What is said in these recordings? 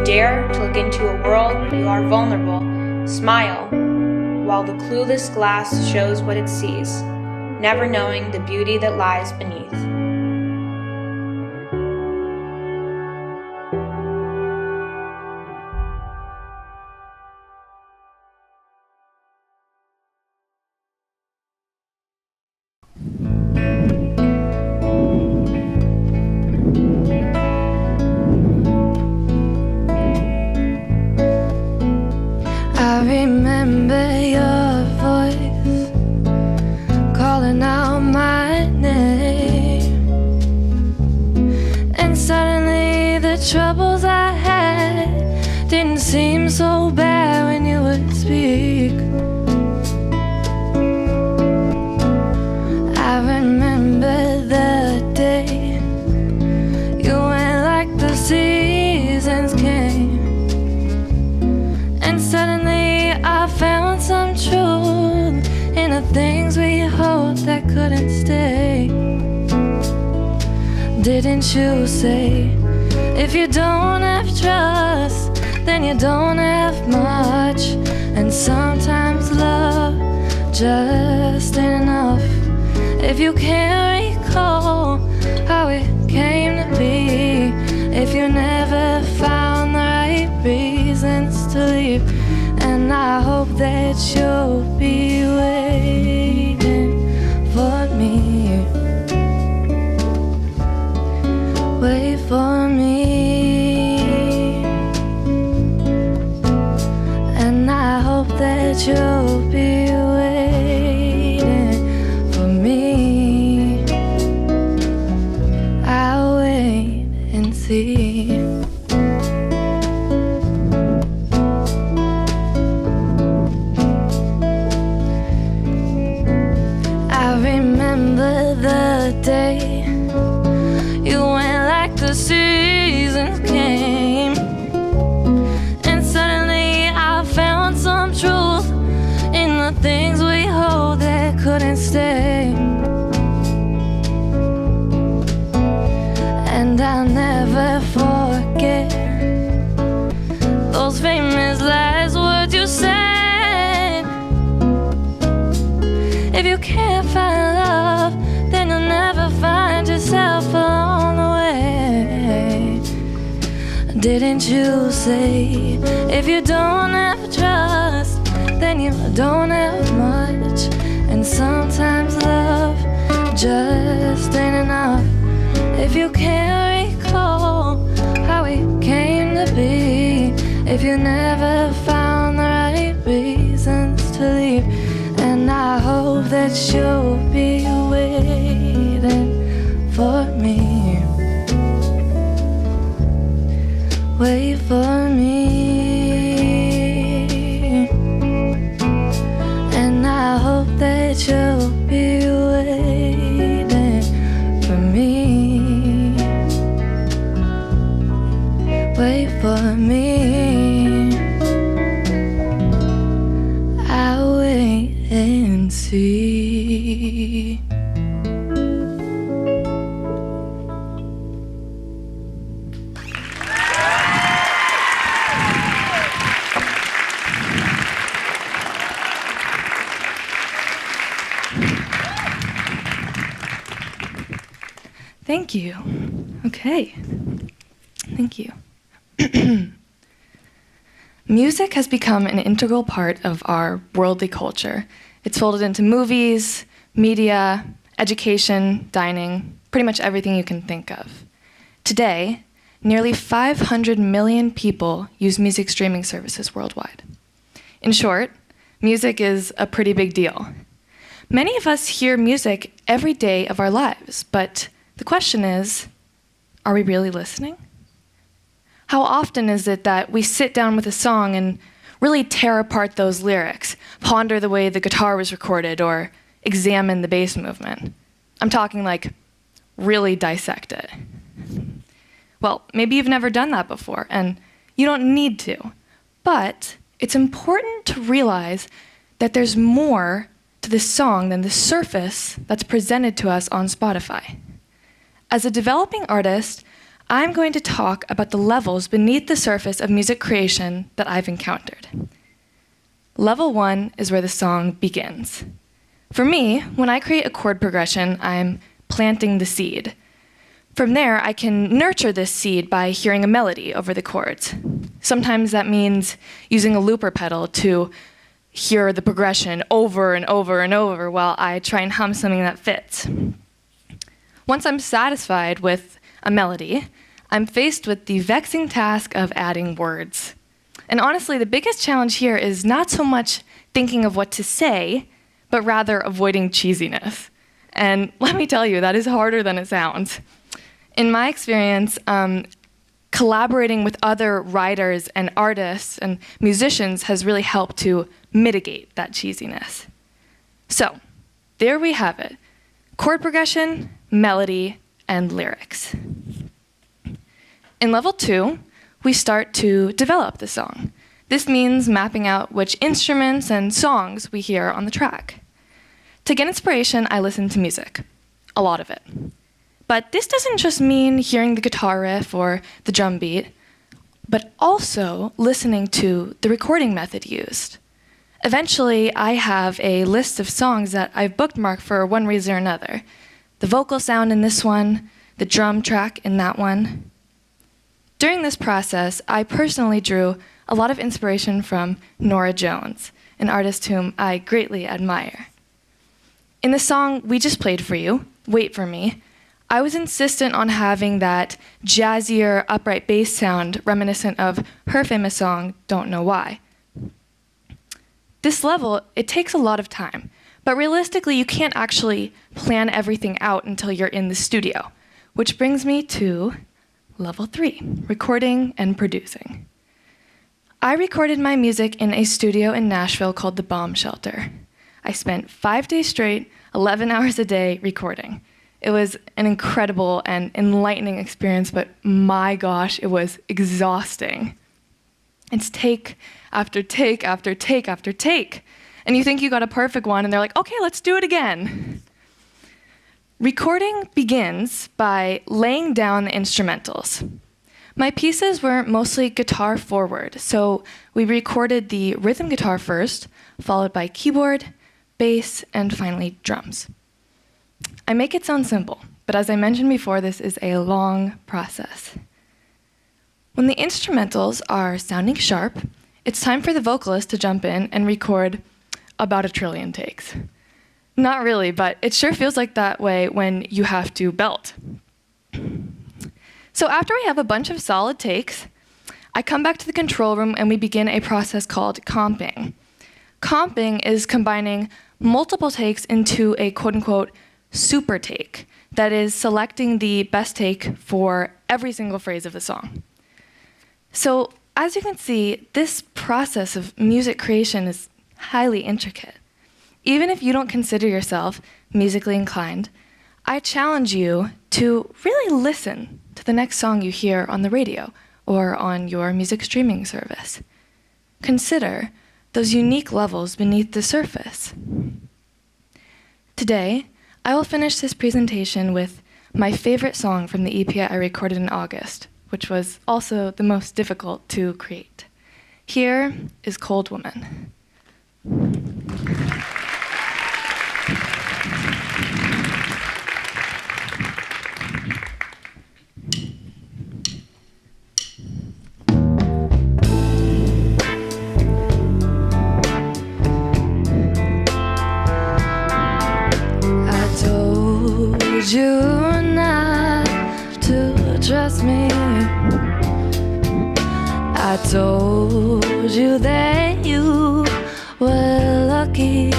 Dare to look into a world where you are vulnerable. Smile, while the clueless glass shows what it sees, never knowing the beauty that lies beneath. I remember your voice calling out my name, and suddenly the troubles I had didn't seem so bad when you would speak. I remember the day you went like the seasons came, and suddenly I found some truth in the things we hoped that couldn't stay. Didn't you say, if you don't have trust, then you don't have much? And sometimes love just ain't enough. If you can't recall how it came to be, if you never found the right reasons to leave, and I hope that you'll be waiting for me. Wait for me. And I hope that you'll be waiting for me. I'll wait and see. I remember the day you went like the seasons came, and suddenly I found some truth in the things we hold that couldn't stay. And I'll never forget those famous last words you said. If you can't find love, then you'll never find yourself along the way. Didn't you say, if you don't have trust, then you don't have much? And sometimes love just ain't enough. If you can't recall how it came to be, if you never found the right reasons to leave, and I hope that you'll be waiting for me. Wait for me. And I hope that you'll be waiting for me. Wait for me. I'll wait and see. Thank you. Okay. Thank you. Music has become an integral part of our worldly culture. It's folded into movies, media, education, dining, pretty much everything you can think of. Today, nearly 500 million people use music streaming services worldwide. In short, music is a pretty big deal. Many of us hear music every day of our lives, but the question is, are we really listening? How often is it that we sit down with a song and really tear apart those lyrics, ponder the way the guitar was recorded, or examine the bass movement? I'm talking like really dissect it. Well, maybe you've never done that before, and you don't need to. But it's important to realize that there's more to this song than the surface that's presented to us on Spotify. As a developing artist, I'm going to talk about the levels beneath the surface of music creation that I've encountered. Level 1 is where the song begins. For me, when I create a chord progression, I'm planting the seed. From there, I can nurture this seed by hearing a melody over the chords. Sometimes that means using a looper pedal to hear the progression over and over and over while I try and hum something that fits. Once I'm satisfied with a melody, I'm faced with the vexing task of adding words. And honestly, the biggest challenge here is not so much thinking of what to say, but rather avoiding cheesiness. And let me tell you, that is harder than it sounds. In my experience, collaborating with other writers and artists and musicians has really helped to mitigate that cheesiness. So, there we have it. Chord progression, melody, and lyrics. In level 2, we start to develop the song. This means mapping out which instruments and songs we hear on the track. To get inspiration, I listen to music, a lot of it. But this doesn't just mean hearing the guitar riff or the drum beat, but also listening to the recording method used. Eventually, I have a list of songs that I've bookmarked for one reason or another. The vocal sound in this one, the drum track in that one. During this process, I personally drew a lot of inspiration from Maura Jaye, an artist whom I greatly admire. In the song we just played for you, Wait For Me, I was insistent on having that jazzier, upright bass sound reminiscent of her famous song, Don't Know Why. This level, it takes a lot of time, but realistically, you can't actually plan everything out until you're in the studio, which brings me to level 3, recording and producing. I recorded my music in a studio in Nashville called the Bomb Shelter. I spent 5 days straight, 11 hours a day recording. It was an incredible and enlightening experience, but my gosh, it was exhausting. It's take after take after take after take. And you think you got a perfect one, and they're like, okay, let's do it again. Recording begins by laying down the instrumentals. My pieces were mostly guitar forward, so we recorded the rhythm guitar first, followed by keyboard, bass, and finally drums. I make it sound simple, but as I mentioned before, this is a long process. When the instrumentals are sounding sharp, it's time for the vocalist to jump in and record about 1 trillion takes. Not really, but it sure feels like that way when you have to belt. So after we have a bunch of solid takes, I come back to the control room and we begin a process called comping. Comping is combining multiple takes into a quote-unquote super take, that is selecting the best take for every single phrase of the song. So as you can see, this process of music creation is highly intricate. Even if you don't consider yourself musically inclined, I challenge you to really listen to the next song you hear on the radio or on your music streaming service. Consider those unique levels beneath the surface. Today, I will finish this presentation with my favorite song from the EP I recorded in August, which was also the most difficult to create. Here is Cold Woman. You not to trust me. I told you that you were lucky.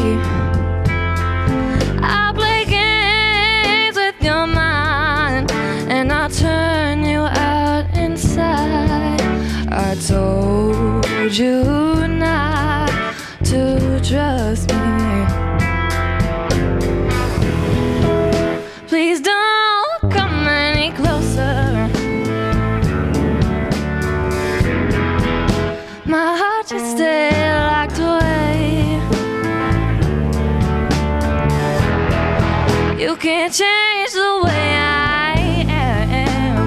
I play games with your mind and I turn you out inside. I told you not to trust me. Please don't come any closer. My heart just stay locked away. You can't change the way I am.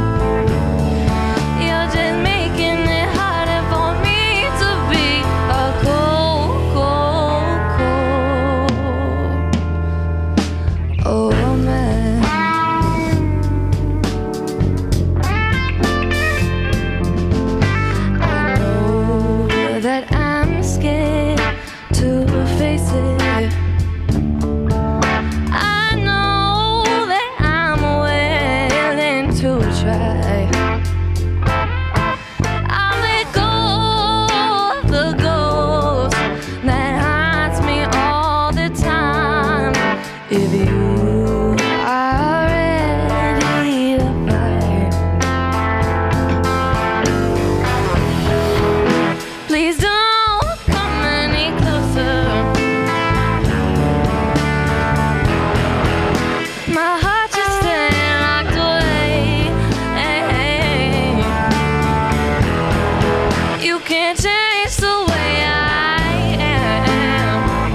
can't change the way I am.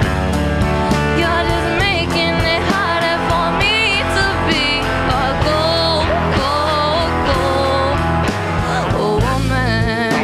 You're just making it harder for me to be a woman.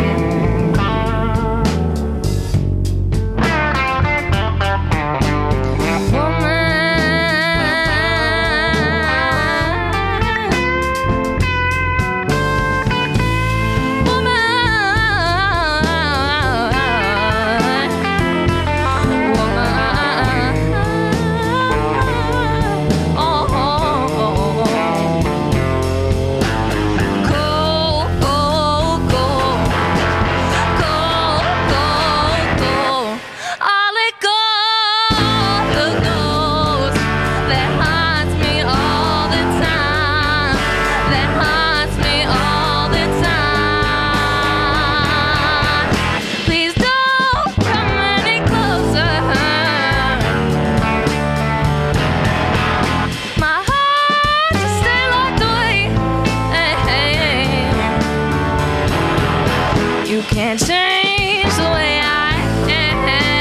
You can't change the way I am.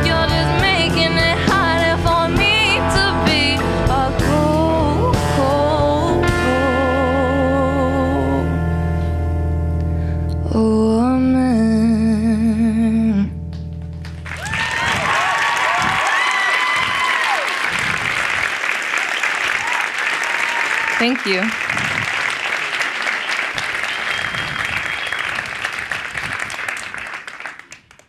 You're just making it harder for me to be a woman. Thank you.